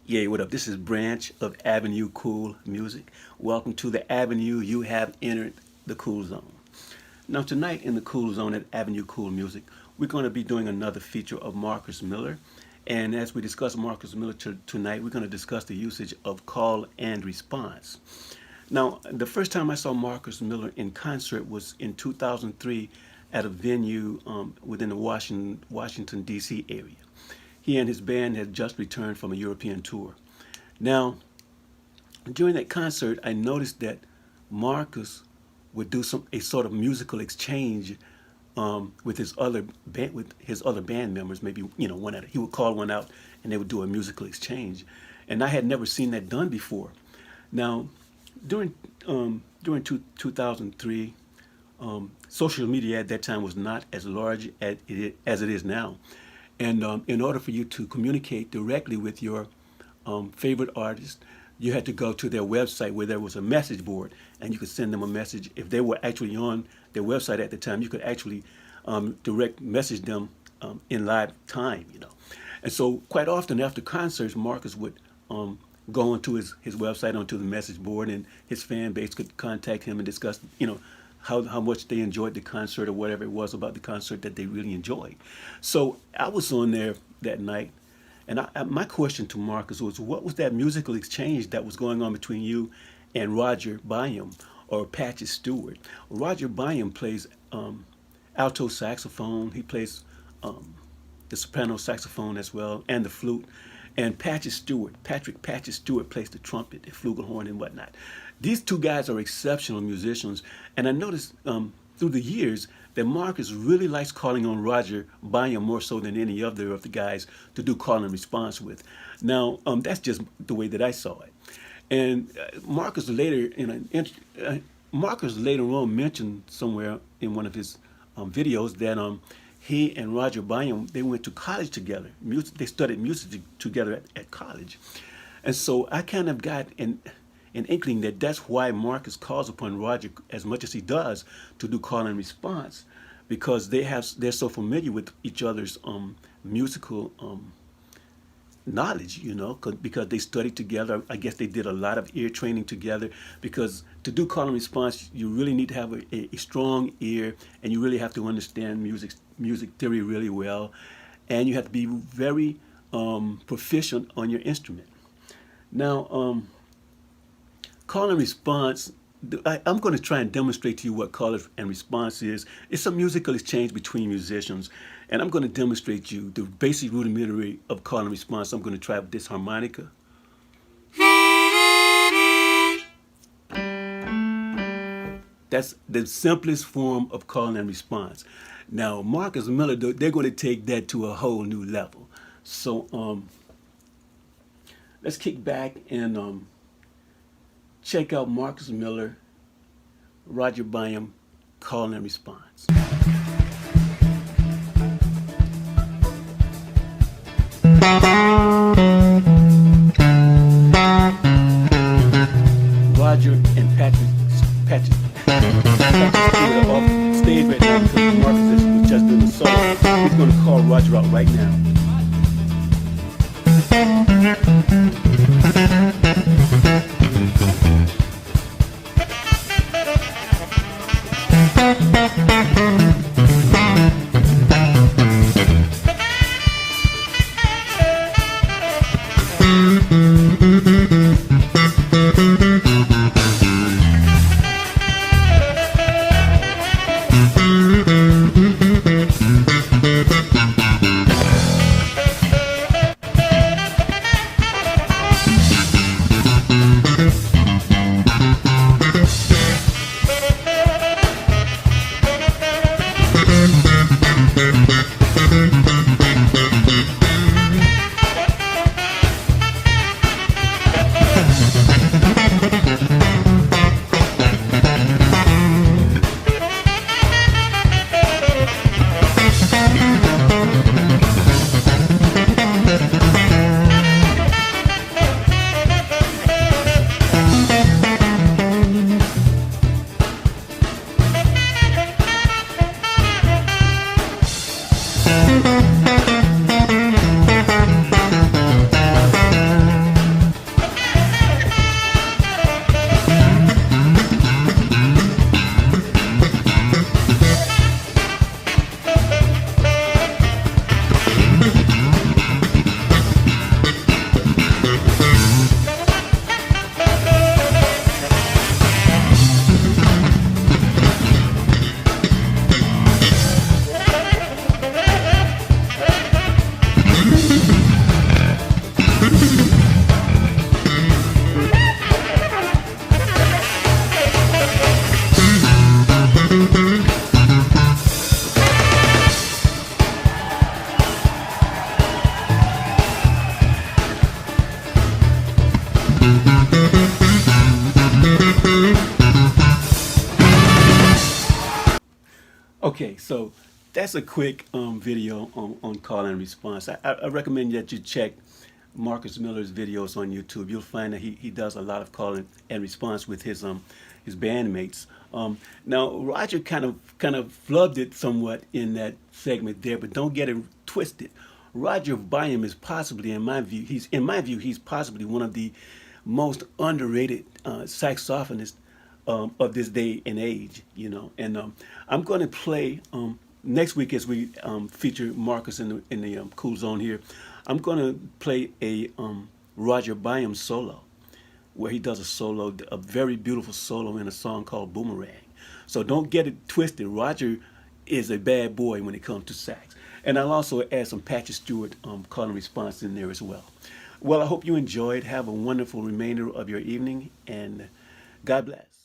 Yeah, what up? This is Branch of Avenue Cool Music. Welcome to the Avenue. You have entered the Cool Zone. Now, tonight in the Cool Zone at Avenue Cool Music, we're going to be doing another feature of Marcus Miller. And as we discuss Marcus Miller tonight, we're going to discuss the usage of call and response. Now, the first time I saw Marcus Miller in concert was in 2003 at a venue within the Washington, D.C. area. He and his band had just returned from a European tour. Now, during that concert, I noticed that Marcus would do a sort of musical exchange with his other band members. Maybe he would call one out, and they would do a musical exchange. And I had never seen that done before. Now, during 2003, social media at that time was not as large as it is now. And in order for you to communicate directly with your favorite artist, you had to go to their website where there was a message board, and you could send them a message. If they were actually on their website at the time, you could actually direct message them in live time, And so quite often after concerts, Marcus would go onto his website, onto the message board, and his fan base could contact him and discuss, how much they enjoyed the concert or whatever it was about the concert that they really enjoyed. So I was on there that night, and my question to Marcus was, what was that musical exchange that was going on between you and Rodger Byum or Patchy Stewart? Rodger Byum plays alto saxophone. He plays the soprano saxophone as well, and the flute. And Patrick Stewart plays the trumpet, the flugelhorn, and whatnot. These two guys are exceptional musicians, and I noticed through the years that Marcus really likes calling on Rodger Byum more so than any other of the guys to do call and response with. Now, that's just the way that I saw it. And Marcus later on mentioned somewhere in one of his videos that he and Rodger Byum, they went to college together. They studied music together at college. And so I kind of got an inkling that that's why Marcus calls upon Rodger as much as he does to do call and response, because they're so familiar with each other's musical knowledge, because they studied together. I guess they did a lot of ear training together, because to do call and response, you really need to have a strong ear, and you really have to understand music theory really well, and you have to be very proficient on your instrument. Now, call and response, I'm going to try and demonstrate to you what call and response is. It's a musical exchange between musicians, and I'm going to demonstrate to you the basic rudimentary of call and response. I'm going to try with this harmonica. That's the simplest form of call and response. Now, Marcus Miller, they're going to take that to a whole new level. So let's kick back and check out Marcus Miller, Rodger Byum, call and response. Rodger and Patrick Stewart are off stage right now because Marcus is just doing the solo. He's going to call Rodger out right now. Okay, so that's a quick video on call and response. I recommend that you check Marcus Miller's videos on YouTube. You'll find that he does a lot of call and response with his bandmates. Now Rodger kind of flubbed it somewhat in that segment there, but don't get it twisted. Rodger Byum is possibly, in my view, he's possibly one of the most underrated saxophonists of this day and age, you know. And I'm going to play next week as we feature Marcus in the Cool Zone here. I'm going to play a Rodger Byum solo, where he does a very beautiful solo in a song called Boomerang. So don't get it twisted. Rodger is a bad boy when it comes to sax. And I'll also add some Patrick Stewart call and response in there as well. Well, I hope you enjoyed. Have a wonderful remainder of your evening, and God bless.